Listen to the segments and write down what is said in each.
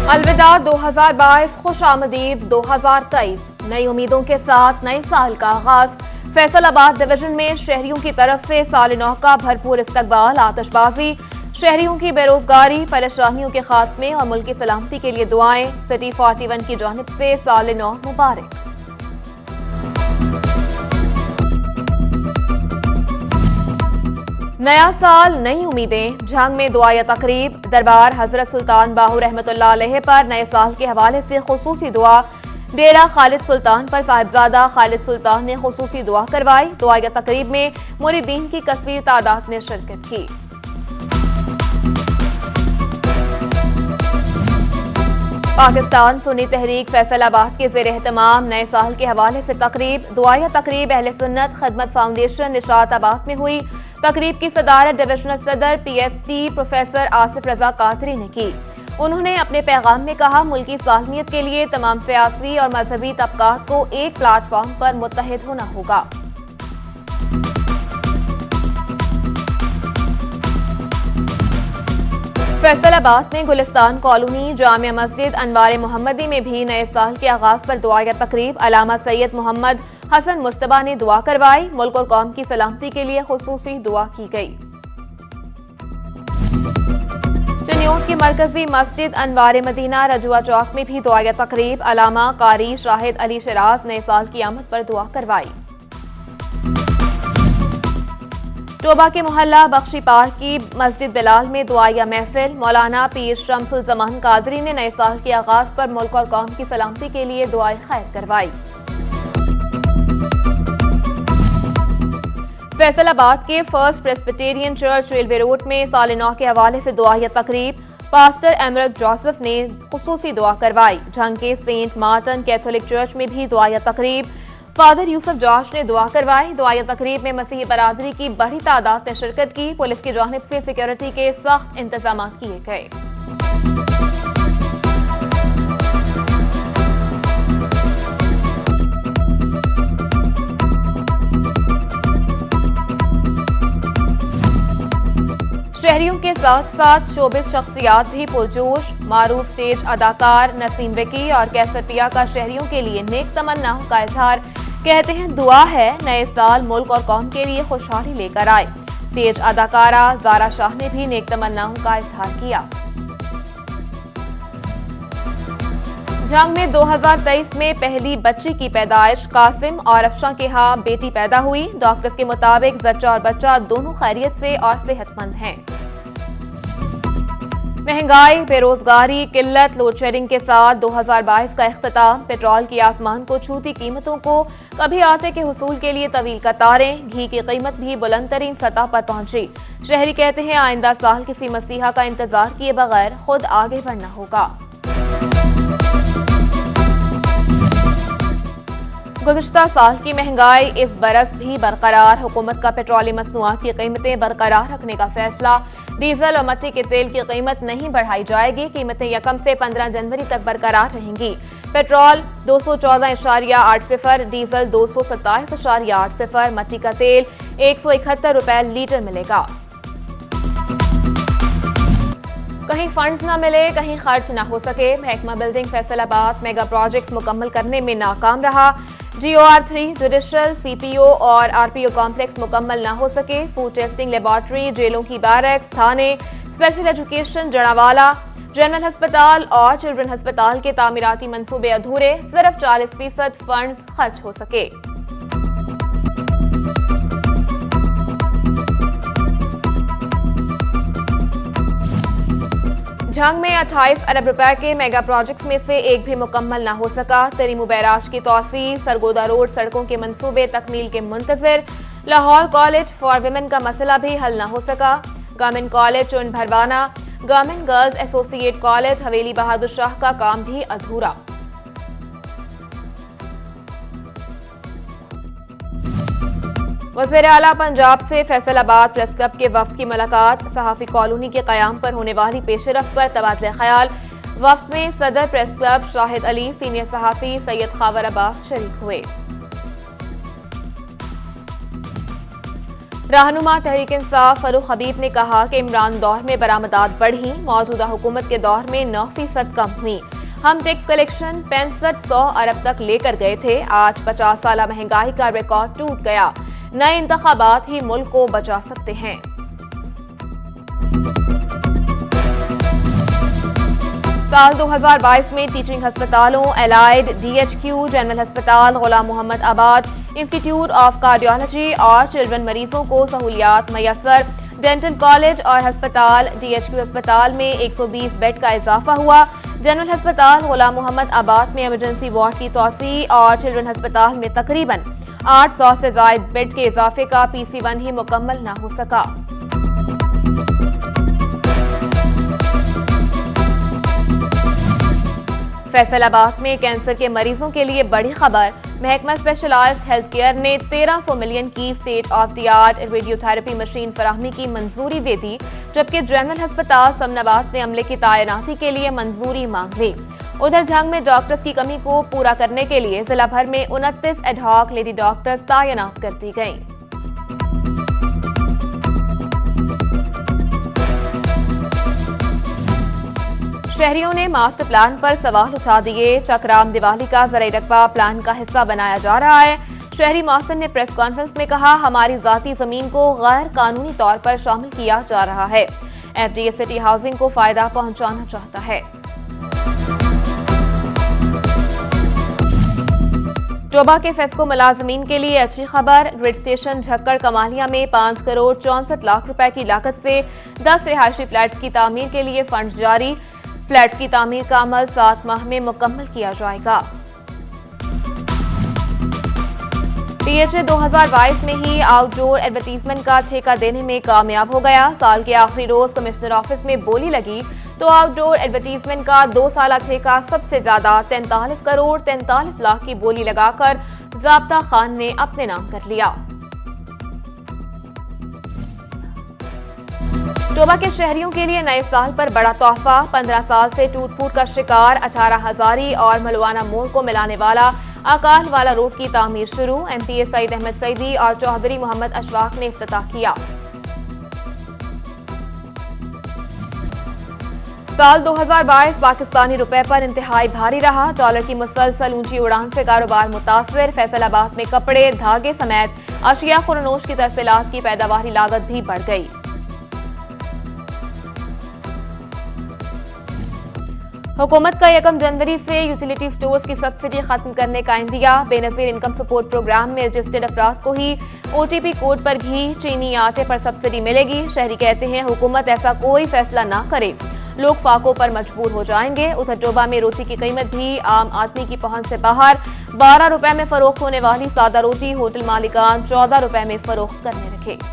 अलविदा 2022, खुश आमदीद 2023। नई उम्मीदों के साथ नए साल का आगाज। फैसलाबाद डिवीजन में शहरियों की तरफ से साल नौ का भरपूर इस्तकबाल, आतिशबाजी, शहरियों की बेरोजगारी, परेशानियों के खात्मे और मुल्क की सलामती के लिए दुआएं। सिटी 41 की जानिब से साल नौ मुबारक। नया साल नई उम्मीदें, झंग में दुआ या तकरीब। दरबार हजरत सुल्तान बाहू रहमतुल्लाह अलैह पर नए साल के हवाले से खुसूसी दुआ। डेरा खालिद सुल्तान पर साहिबजादा खालिद सुल्तान ने खुसूसी दुआ करवाई। दुआ या तकरीब में मुरीदीन की कसीर तादाद ने शिरकत की। पाकिस्तान सुन्नी तहरीक फैसलाबाद के ज़ेर एहतमाम नए साल के हवाले से तकरीब। दुआ या तकरीब अहले सुन्नत खदमत फाउंडेशन निशाताबाद में हुई। तकरीब की सदारत डिविजनल सदर PFT प्रोफेसर आसिफ रजा कादरी ने की। उन्होंने अपने पैगाम में कहा, मुल्की सालमियत के लिए तमाम सियासी और मजहबी तबकात को एक प्लेटफॉर्म पर मुत्तहिद होना होगा। फैसलाबाद में गुलिस्तान कॉलोनी जामिया मस्जिद अनवार मोहम्मदी में भी नए साल के आगाज पर दुआ या तकरीब। अलामा सैयद मोहम्मद हसन मुश्तबा ने दुआ करवाई। मुल्क और कौम की सलामती के लिए खुसूसी दुआ की गई। चनियोट की मरकजी मस्जिद अनवार मदीना रजुआ चौक में भी दुआ या तकरीब। अलामा कारी शाहिद अली शराज नए साल की आमद पर दुआ करवाई। टोबा के मोहल्ला बख्शी पार्क की मस्जिद बिलाल में दुआ या महफिल। मौलाना पीर शम्सुल जमान कादरी ने नए साल के आगाज पर मुल्क और कौम की सलामती के लिए दुआए खैर करवाई। फैसलाबाद के first Presbyterian church railway road में साल नौ के हवाले से दुआ या तकरीब। पास्टर एमरल्ड जोसेफ ने खुसूसी दुआ करवाई। झंग के सेंट मार्टिन कैथोलिक चर्च में भी दुआ या तकरीब। फादर यूसुफ जॉर्ज ने दुआ करवाई। दुआ या तकरीब में मसीही बरादरी की बड़ी तादाद ने शिरकत की। पुलिस की जानिब से सिक्योरिटी के सख्त इंतजाम किए गए। शहरियों के साथ साथ शोबिस शख्सियात भी पुरजोश। मारूफ स्टेज अदाकार नसीम विकी और कैसर पिया का शहरियों के लिए नेक तमन्नाओं का इजहार। कहते हैं, दुआ है नए साल मुल्क और कौम के लिए खुशहाली लेकर आए। स्टेज अदाकारा जारा शाह ने भी नेक तमन्नाओं का इजहार किया। झंग में 2023 में पहली बच्ची की पैदाइश। कासिम और अफशा के यहाँ बेटी पैदा हुई। डॉक्टर्स के मुताबिक जच्चा और बच्चा दोनों खैरियत से और सेहतमंद हैं। महंगाई, बेरोजगारी, किल्लत, लोड शेडिंग के साथ 2022 का इख्तिताम। पेट्रोल की आसमान को छूती कीमतों को कभी आटे के हुसूल के लिए तवील कतारें। घी की कीमत भी बुलंद तरीन सतह पर पहुंची। शहरी कहते हैं, आइंदा साल किसी मसीहा का इंतजार किए बगैर खुद आगे बढ़ना होगा। गुज़िश्ता साल की महंगाई इस बरस भी बरकरार। हुकूमत का पेट्रोलियम मसनूआत की कीमतें बरकरार रखने का फैसला। डीजल और मट्टी के तेल की कीमत नहीं बढ़ाई जाएगी। कीमतें 1 से 15 जनवरी तक बरकरार रहेंगी। पेट्रोल 214.80, डीजल 227.80, मट्टी का तेल 171 रुपए लीटर मिलेगा। कहीं फंड्स न मिले, कहीं खर्च न हो सके। महकमा बिल्डिंग फैसलाबाद मेगा प्रोजेक्ट मुकम्मल करने में नाकाम रहा। GOR3 जुडिशल, CPO और RPO कॉम्प्लेक्स मुकम्मल न हो सके। फूड टेस्टिंग लेबॉर्ट्री, जेलों की बैरक्स, थाने, स्पेशल एजुकेशन जड़ावाला, जनरल अस्पताल और चिल्ड्रन अस्पताल के तामीराती मंसूबे अधूरे। सिर्फ 40% फंड्स खर्च हो सके। झंग में 28 अरब रुपए के मेगा प्रोजेक्ट्स में से एक भी मुकम्मल न हो सका। तरीमू बैराज की तौसीर, सरगोदा रोड सड़कों के मंसूबे तकमील के मुंतजिर। लाहौर कॉलेज फॉर विमेन का मसला भी हल न हो सका। गवर्नमेंट कॉलेज चुन भरवाना, गवर्नमेंट गर्ल्स एसोसिएट कॉलेज हवेली बहादुर शाह का काम भी अधूरा। वज़ीर आला पंजाब से फैसलाबाद प्रेस क्लब के वफ्द की मुलाकात। सहाफी कॉलोनी के कयाम पर होने वाली पेशरफ पर तबादला ख्याल। वफ्द में सदर press club Shahid Ali, senior सहाफी सैयद खावर अब्बास शरीक हुए। रहनुमा तहरीक इंसाफ फरूख हबीब ने कहा कि इमरान दौर में बरामदात बढ़ी, मौजूदा हुकूमत के दौर में 9% कम हुई। हम टैक्स कलेक्शन 6500 अरब तक लेकर गए थे, आज 50 साल महंगाई का रिकॉर्ड टूट गया। नए इंतखाबात ही मुल्क को बचा सकते हैं। साल 2022 में टीचिंग अस्पतालों, एलाइड, DHQ, जनरल अस्पताल, गुलाम मोहम्मद आबाद, इंस्टीट्यूट ऑफ कार्डियोलॉजी और चिल्ड्रन मरीजों को सहूलियात मैसर। डेंटल कॉलेज और अस्पताल DHQ अस्पताल में 120 बेड का इजाफा हुआ। जनरल अस्पताल गुलाम मोहम्मद आबाद में इमरजेंसी वार्ड की तोसी और चिल्ड्रन अस्पताल में तकरीबन 800 से ज्यादा बेड के इजाफे का PC1 ही मुकम्मल न हो सका। फैसलाबाद में कैंसर के मरीजों के लिए बड़ी खबर, महकमा स्पेशलाइज्ड हेल्थ केयर ने 1300 मिलियन की state of the art radiotherapy machine फराहमी की मंजूरी दे दी, जबकि जनरल अस्पताल समनाबाद ने अमले की तैनाती के लिए मंजूरी मांग ली। उधर झंग में डॉक्टर्स की कमी को पूरा करने के लिए जिला भर में 29 एडहॉक लेडी डॉक्टर्स तैनात कर दी गईं। शहरियों ने मास्टर प्लान पर सवाल उठा दिए। चकराम दिवाली का ज़राई रकबा प्लान का हिस्सा बनाया जा रहा है। शहरी मौसम ने प्रेस कॉन्फ्रेंस में कहा, हमारी जाती जमीन को गैर कानूनी तौर पर शामिल किया जा रहा है। FDA सिटी हाउसिंग को फायदा पहुंचाना चाहता है। टोबा के फेस्को मुलाजमीन के लिए अच्छी खबर, ग्रिड स्टेशन झक्कड़ कमालिया में 5 करोड़ 64 लाख रुपए की लागत से 10 रिहायशी फ्लैट्स की तामीर के लिए फंड जारी। फ्लैट्स की तामीर का अमल 7 माह में मुकम्मल किया जाएगा। PHA 2022 में ही आउटडोर एडवर्टीजमेंट का ठेका देने में कामयाब हो गया। साल के आखिरी रोज कमिश्नर ऑफिस में बोली लगी तो आउटडोर एडवर्टीजमेंट का 2 साला ठेका सबसे ज्यादा 43 करोड़ 43 लाख की बोली लगाकर ज़ाब्ता खान ने अपने नाम कर लिया। टोबा के शहरियों के लिए नए साल पर बड़ा तोहफा, 15 साल से टूट फूट का शिकार 18 हजारी और मलवाना मोड़ को मिलाने वाला आकाल वाला रोड की तामीर शुरू। MPA सईद अहमद सईदी और चौधरी मोहम्मद अशफाक ने इफ्तिताह किया। साल 2022 पाकिस्तानी रुपए पर इंतहाई भारी रहा। डॉलर की मुसलसल ऊंची उड़ान से कारोबार मुतासर। फैसलाबाद में कपड़े, धागे समेत अशिया खुरनोश की तरसीलात की पैदावारी लागत भी बढ़ गई। हुकूमत का 1 जनवरी से यूटिलिटी स्टोर्स की सब्सिडी खत्म करने का इंदिया। बेनजीर इनकम सपोर्ट प्रोग्राम में रजिस्टर्ड अफराद को ही OTP कोड पर घी, चीनी, आटे पर सब्सिडी मिलेगी। शहरी कहते हैं हुकूमत ऐसा कोई फैसला ना करे, लोग फाकों पर मजबूर हो जाएंगे। उधर टोबा में रोटी की कीमत भी आम आदमी की पहुंच से बाहर। 12 रुपए में फरोख्त होने वाली सादा रोटी होटल मालिकान 14 रुपए में फरोख्त करने लगे।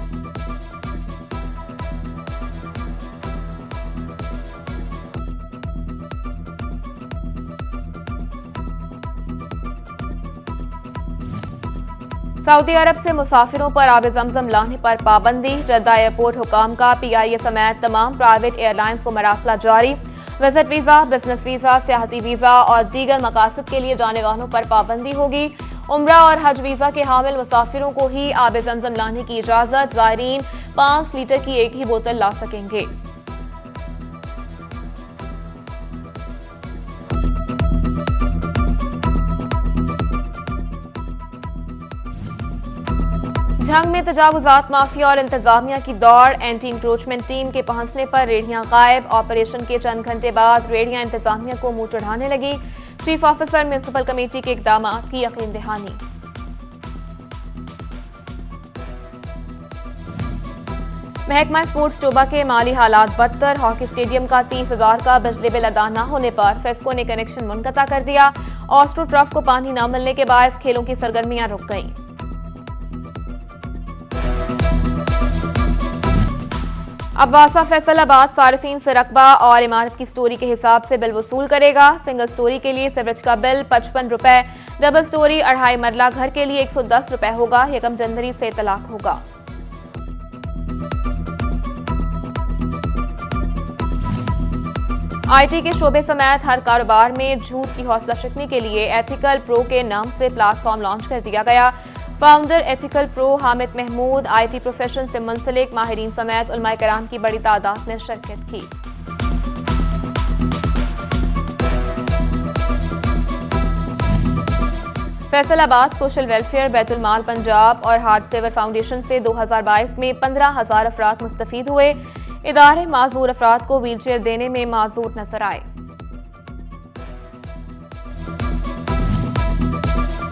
सऊदी अरब से मुसाफिरों पर आब जमजम लाने पर पाबंदी। जद्दा एयरपोर्ट हुकाम का PIA समेत तमाम प्राइवेट एयरलाइंस को मरासला जारी। विजिट वीजा, बिजनेस वीजा, सियाहती वीजा और दीगर मकासद के लिए जाने वालों पर पाबंदी होगी। उम्रा और हज वीजा के हामिल मुसाफिरों को ही आब जमजम लाने की इजाजत। ज़ायरीन 5 लीटर की एक ही बोतल ला सकेंगे। झंग में तजावुजात माफिया और इंतजामिया की दौड़। एंटी इंक्रोचमेंट टीम के पहुंचने पर रेहड़ियां गायब। ऑपरेशन के चंद घंटे बाद रेहड़ियां इंतजामिया को मुंह चढ़ाने लगी। चीफ ऑफिसर म्युनिसिपल कमेटी के इकदाम की यकीन दहानी। महकमा स्पोर्ट्स टोबा के माली हालात बदतर। हॉकी स्टेडियम का 30,000 का बिजली बिल अदा न होने पर फेस्को ने कनेक्शन मुनक़ता कर दिया। ऑस्ट्रो ट्रफ को पानी न मिलने के बाद खेलों की सरगर्मियां रुक गईं। अब्बासा फैसलाबाद सारिफीन से रकबा और इमारत की स्टोरी के हिसाब से बिल वसूल करेगा। सिंगल स्टोरी के लिए सीवरेज का बिल 55 रुपए, डबल स्टोरी 2.5 मरला घर के लिए 110 रुपए होगा। 1 जनवरी से तलाक होगा। IT के शोबे समेत हर कारोबार में झूठ की हौसला शिकनी के लिए एथिकल प्रो के नाम से प्लेटफॉर्म लॉन्च कर दिया गया। Founder ethical pro Hamid Mahmood, IT profession से मुंसलिक माहिरीन समेत उलमाए कराम की बड़ी तादाद ने शिरकत की। फैसलाबाद सोशल वेलफेयर, बैतुल माल पंजाब और हार्ट सेवर फाउंडेशन से 2022 में 15,000 अफराद मुस्तफीद हुए। इदारे माजूर अफराद को व्हीलचेयर देने में माजूर नजर आए।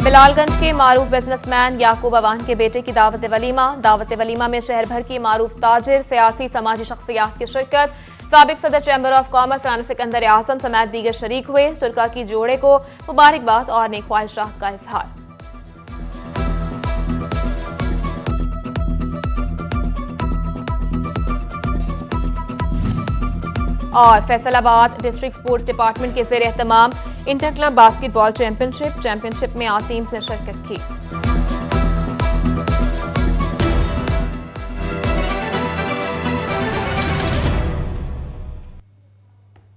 बिलालगंज के मारूफ बिजनेसमैन याकूब अवान के बेटे की दावत वलीमा में शहर भर की मारूफ ताजिर, सियासी समाजी शख्सियात की शिरकत। साबिक सदर chamber of commerce Rana Sikandar Azam समेत दीगर शरीक हुए। शुरका की जोड़े को मुबारकबाद और नेक ख्वाहिशात का इजहार। और फैसलाबाद डिस्ट्रिक्ट स्पोर्ट्स डिपार्टमेंट के ज़ेर एहतमाम इंटर क्लब बास्केटबॉल चैंपियनशिप में 8 टीम्स ने शिरकत की।